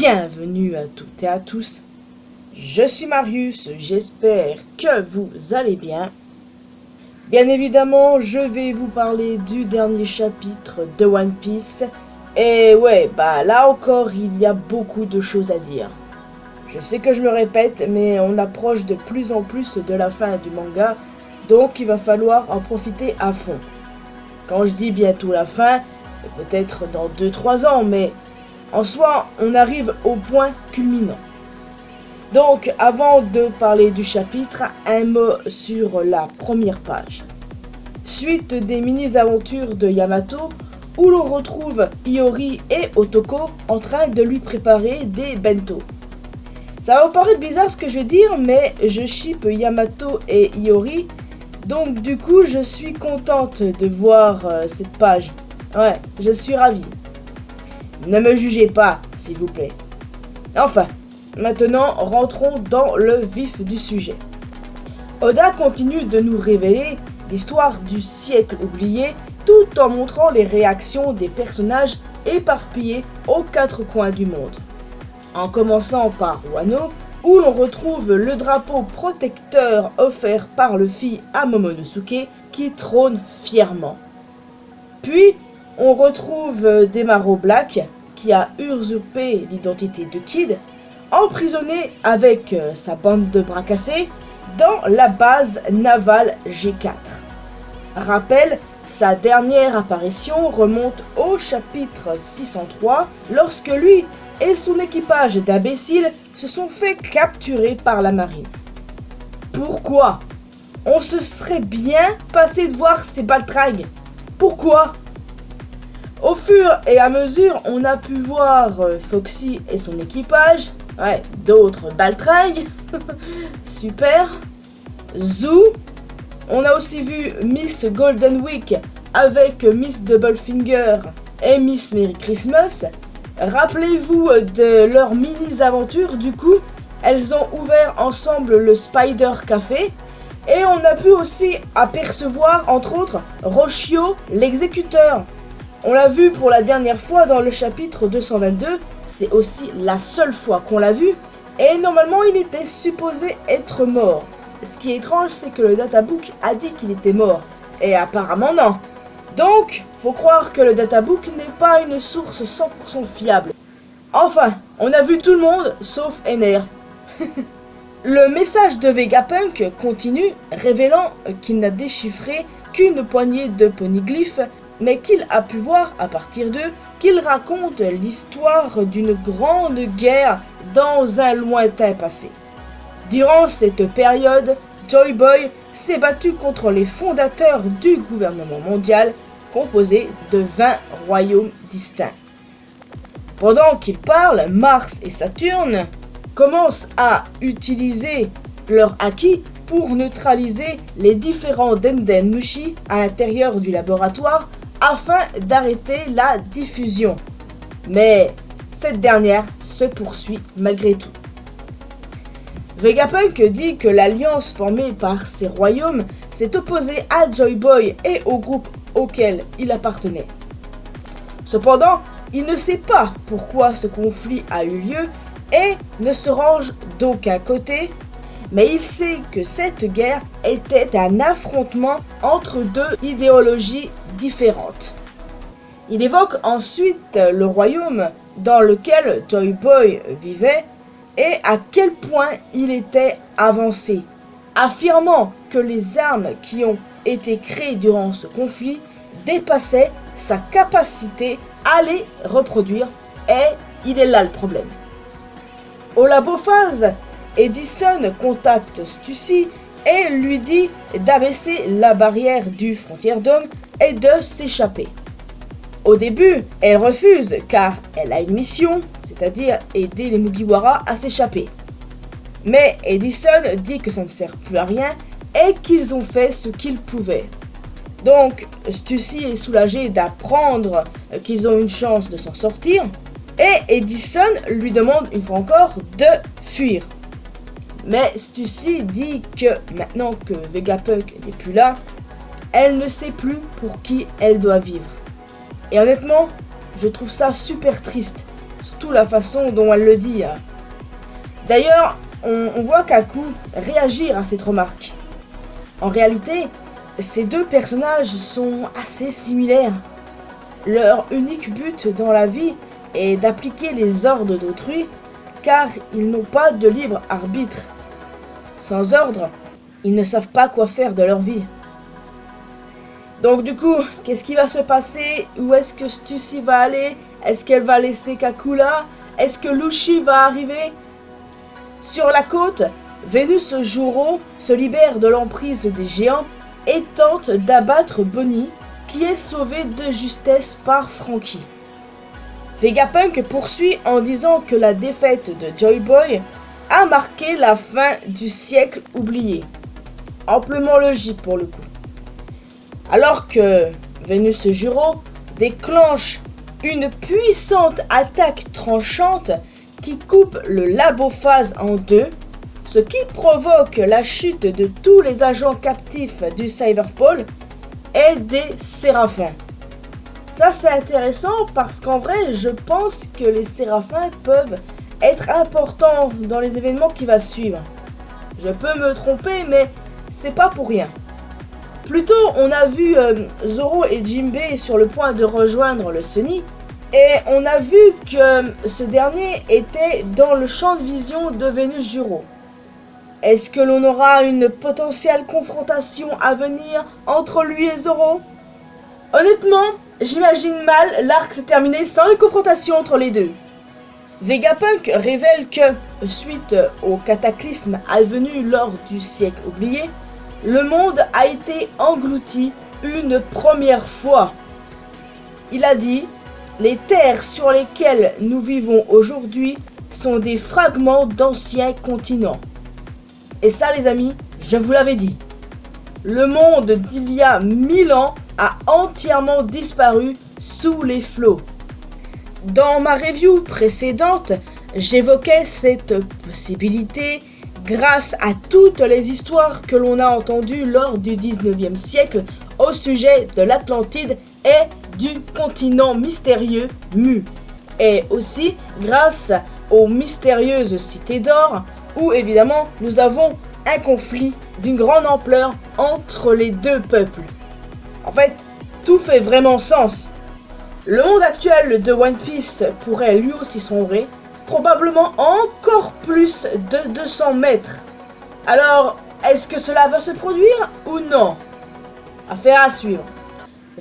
bienvenue à toutes et à tous. Je suis Marius, j'espère que vous allez bien. Bien évidemment, je vais vous parler du dernier chapitre de One Piece. Et ouais, là encore, il y a beaucoup de choses à dire. Je sais que je me répète, mais on approche de plus en plus de la fin du manga, donc il va falloir en profiter à fond. Quand je dis bientôt la fin, peut-être dans 2-3 ans, mais en soi, on arrive au point culminant. Donc, avant de parler du chapitre, un mot sur la première page. Suite des mini-aventures de Yamato, où l'on retrouve Iori et Otoko en train de lui préparer des bento. Ça va vous paraître bizarre ce que je vais dire, mais je ship Yamato et Iori, donc du coup je suis contente de voir cette page. Ouais, je suis ravie. Ne me jugez pas, s'il vous plaît. Enfin, maintenant rentrons dans le vif du sujet. Oda continue de nous révéler l'histoire du siècle oublié, tout en montrant les réactions des personnages éparpillés aux quatre coins du monde. En commençant par Wano, où l'on retrouve le drapeau protecteur offert par Luffy à Momonosuke, qui trône fièrement. Puis, on retrouve Demaro Black, qui a usurpé l'identité de Kid, emprisonné avec sa bande de bras cassés dans la base navale G4. Rappel, sa dernière apparition remonte au chapitre 603, lorsque lui et son équipage d'imbéciles se sont fait capturer par la marine. Pourquoi? On se serait bien passé de voir ces baltringues. Pourquoi? Au fur et à mesure, on a pu voir Foxy et son équipage, d'autres baltringues, super, Zoo, on a aussi vu Miss Golden Week avec Miss Doublefinger et Miss Merry Christmas. Rappelez-vous de leurs mini-aventures, du coup, elles ont ouvert ensemble le Spider Café, et on a pu aussi apercevoir, entre autres, Roshio, l'exécuteur. On l'a vu pour la dernière fois dans le chapitre 222, c'est aussi la seule fois qu'on l'a vu, et normalement il était supposé être mort. Ce qui est étrange, c'est que le databook a dit qu'il était mort, et apparemment non. Donc, faut croire que le databook n'est pas une source 100% fiable. Enfin, on a vu tout le monde, sauf Ener. Le message de Vegapunk continue, révélant qu'il n'a déchiffré qu'une poignée de ponyglyphes, mais qu'il a pu voir à partir d'eux qu'il raconte l'histoire d'une grande guerre dans un lointain passé. Durant cette période, Joy Boy s'est battu contre les fondateurs du gouvernement mondial, composé de 20 royaumes distincts. Pendant qu'il parle, Mars et Saturne commencent à utiliser leur acquis pour neutraliser les différents Denden Mushi à l'intérieur du laboratoire afin d'arrêter la diffusion. Mais cette dernière se poursuit malgré tout. Vegapunk dit que l'alliance formée par ces royaumes s'est opposée à Joy Boy et au groupe auquel il appartenait. Cependant, il ne sait pas pourquoi ce conflit a eu lieu et ne se range d'aucun côté, mais il sait que cette guerre était un affrontement entre deux idéologies différentes. Il évoque ensuite le royaume dans lequel Joy Boy vivait et à quel point il était avancé, affirmant que les armes qui ont été créées durant ce conflit dépassaient sa capacité à les reproduire, et il est là le problème. Au labo phase, Edison contacte Stussy et lui dit d'abaisser la barrière du Frontier Dome et de s'échapper. Au début, elle refuse car elle a une mission, c'est-à-dire aider les Mugiwara à s'échapper. Mais Edison dit que ça ne sert plus à rien et qu'ils ont fait ce qu'ils pouvaient. Donc Stussy est soulagé d'apprendre qu'ils ont une chance de s'en sortir et Edison lui demande une fois encore de fuir. Mais Stussy dit que maintenant que Vegapunk n'est plus là, elle ne sait plus pour qui elle doit vivre. Et honnêtement, je trouve ça super triste. surtout la façon dont elle le dit. D'ailleurs, on voit Kaku réagir à cette remarque. En réalité, ces deux personnages sont assez similaires. Leur unique but dans la vie est d'appliquer les ordres d'autrui, car ils n'ont pas de libre arbitre. Sans ordre, ils ne savent pas quoi faire de leur vie. Donc du coup, qu'est-ce qui va se passer? Où est-ce que Stussy va aller? Est-ce qu'elle va laisser Kaku là? Est-ce que Lushi va arriver? Sur la côte, Vénus Juro se libère de l'emprise des géants et tente d'abattre Bonnie, qui est sauvée de justesse par Franky. Vegapunk poursuit en disant que la défaite de Joy Boy a marqué la fin du siècle oublié. Amplement logique pour le coup. Alors que Vénus Juro déclenche une puissante attaque tranchante qui coupe le Labophase en deux, ce qui provoque la chute de tous les agents captifs du Cyberpole et des Séraphins. Ça c'est intéressant parce qu'en vrai je pense que les Séraphins peuvent être importants dans les événements qui vont suivre. Je peux me tromper mais c'est pas pour rien. Plus tôt on a vu Zoro et Jinbei sur le point de rejoindre le Sunny et on a vu que ce dernier était dans le champ de vision de Vénus Juro. Est-ce que l'on aura une potentielle confrontation à venir entre lui et Zoro? Honnêtement, j'imagine mal l'arc se terminer sans une confrontation entre les deux. Vegapunk révèle que, suite au cataclysme advenu lors du siècle oublié, le monde a été englouti une première fois. Il a dit « Les terres sur lesquelles nous vivons aujourd'hui sont des fragments d'anciens continents. » Et ça les amis, je vous l'avais dit. Le monde d'il y a 1000 ans a entièrement disparu sous les flots. Dans ma review précédente, j'évoquais cette possibilité grâce à toutes les histoires que l'on a entendues lors du 19e siècle au sujet de l'Atlantide et du continent mystérieux Mu. Et aussi grâce aux mystérieuses cités d'or où évidemment nous avons un conflit d'une grande ampleur entre les deux peuples. En fait, tout fait vraiment sens. Le monde actuel de One Piece pourrait lui aussi sombrer, probablement encore plus de 200 mètres. Alors, est-ce que cela va se produire ou non? Affaire à suivre.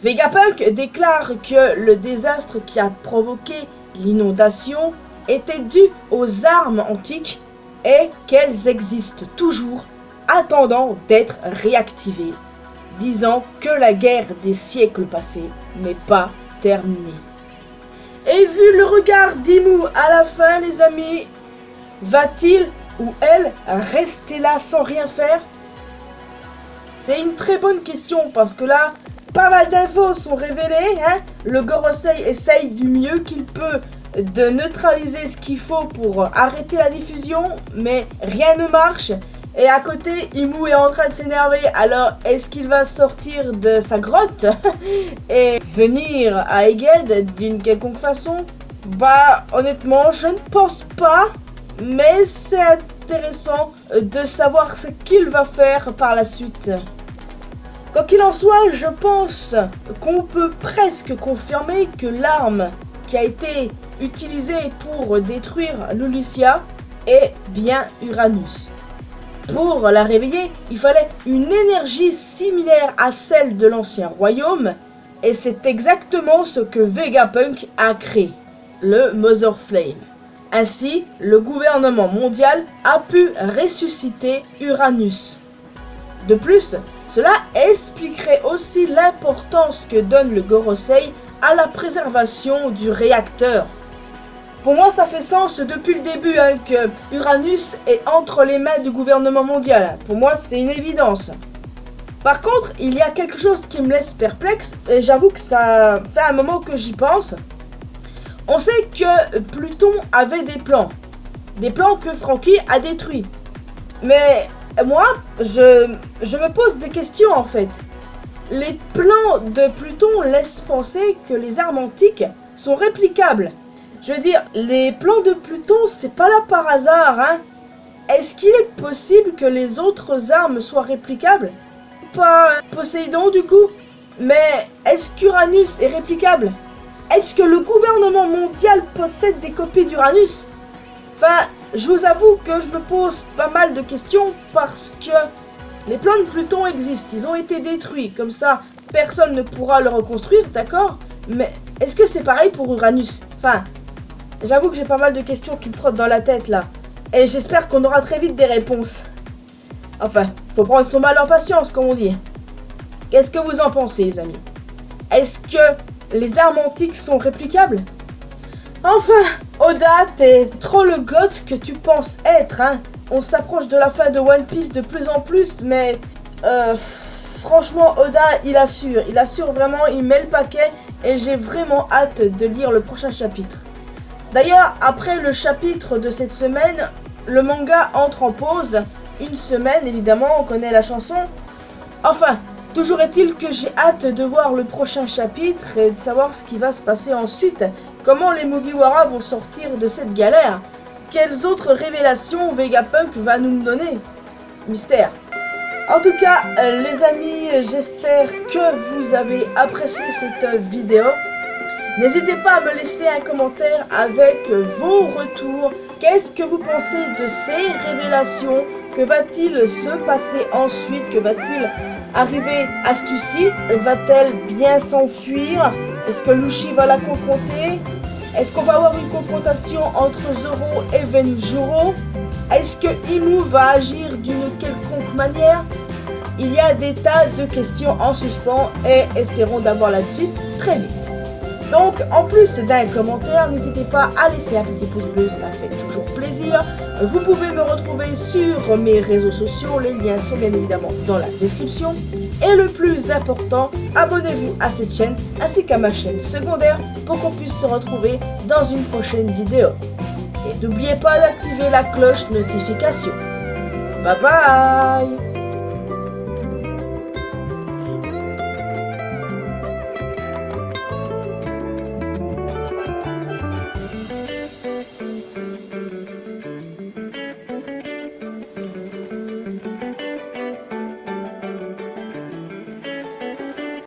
Vegapunk déclare que le désastre qui a provoqué l'inondation était dû aux armes antiques et qu'elles existent toujours, attendant d'être réactivées, disant que la guerre des siècles passés n'est pas terminée. Et vu le regard d'Imu à la fin, les amis, va-t-il ou elle rester là sans rien faire? C'est une très bonne question parce que là, pas mal d'infos sont révélées. Le Gorosei essaye du mieux qu'il peut de neutraliser ce qu'il faut pour arrêter la diffusion, mais rien ne marche. Et à côté, Imu est en train de s'énerver. Alors, est-ce qu'il va sortir de sa grotte et venir à Egghead d'une quelconque façon? Bah, honnêtement, je ne pense pas. Mais c'est intéressant de savoir ce qu'il va faire par la suite. Quoi qu'il en soit, je pense qu'on peut presque confirmer que l'arme qui a été utilisée pour détruire Lulusia est bien Uranus. Pour la réveiller, il fallait une énergie similaire à celle de l'ancien royaume, et c'est exactement ce que Vegapunk a créé, le Mother Flame. Ainsi, le gouvernement mondial a pu ressusciter Uranus. De plus, cela expliquerait aussi l'importance que donne le Gorosei à la préservation du réacteur. Pour moi, ça fait sens depuis le début que Uranus est entre les mains du gouvernement mondial. Pour moi, c'est une évidence. Par contre, il y a quelque chose qui me laisse perplexe, et j'avoue que ça fait un moment que j'y pense. On sait que Pluton avait des plans que Franky a détruits. Mais moi, je me pose des questions en fait. Les plans de Pluton laissent penser que les armes antiques sont réplicables. Je veux dire, les plans de Pluton, c'est pas là par hasard, hein. Est-ce qu'il est possible que les autres armes soient réplicables? Pas Poséidon, du coup? Mais est-ce qu'Uranus est réplicable? Est-ce que le gouvernement mondial possède des copies d'Uranus? Enfin, je vous avoue que je me pose pas mal de questions parce que les plans de Pluton existent, ils ont été détruits, comme ça personne ne pourra le reconstruire, d'accord? Mais est-ce que c'est pareil pour Uranus? Enfin, j'avoue que j'ai pas mal de questions qui me trottent dans la tête là, et j'espère qu'on aura très vite des réponses. Enfin, faut prendre son mal en patience, comme on dit. Qu'est-ce que vous en pensez, les amis? Est-ce que les armes antiques sont réplicables? Enfin, Oda, t'es trop le goth que tu penses être, hein. On s'approche de la fin de One Piece de plus en plus, mais franchement, Oda, il assure vraiment, il met le paquet, et j'ai vraiment hâte de lire le prochain chapitre. D'ailleurs, après le chapitre de cette semaine, le manga entre en pause. Une semaine, évidemment, on connaît la chanson. Enfin, toujours est-il que j'ai hâte de voir le prochain chapitre et de savoir ce qui va se passer ensuite. Comment les Mugiwara vont sortir de cette galère? Quelles autres révélations Vegapunk va nous donner? Mystère. En tout cas, les amis, j'espère que vous avez apprécié cette vidéo. N'hésitez pas à me laisser un commentaire avec vos retours. Qu'est-ce que vous pensez de ces révélations? Que va-t-il se passer ensuite? Que va-t-il arriver à Stussy? Va-t-elle bien s'enfuir? Est-ce que Luffy va la confronter? Est-ce qu'on va avoir une confrontation entre Zoro et Venjuro? Est-ce que Imu va agir d'une quelconque manière? Il y a des tas de questions en suspens et espérons d'avoir la suite très vite. Donc, en plus d'un commentaire, n'hésitez pas à laisser un petit pouce bleu, ça fait toujours plaisir. Vous pouvez me retrouver sur mes réseaux sociaux, les liens sont bien évidemment dans la description. Et le plus important, abonnez-vous à cette chaîne ainsi qu'à ma chaîne secondaire pour qu'on puisse se retrouver dans une prochaine vidéo. Et n'oubliez pas d'activer la cloche notification. Bye bye!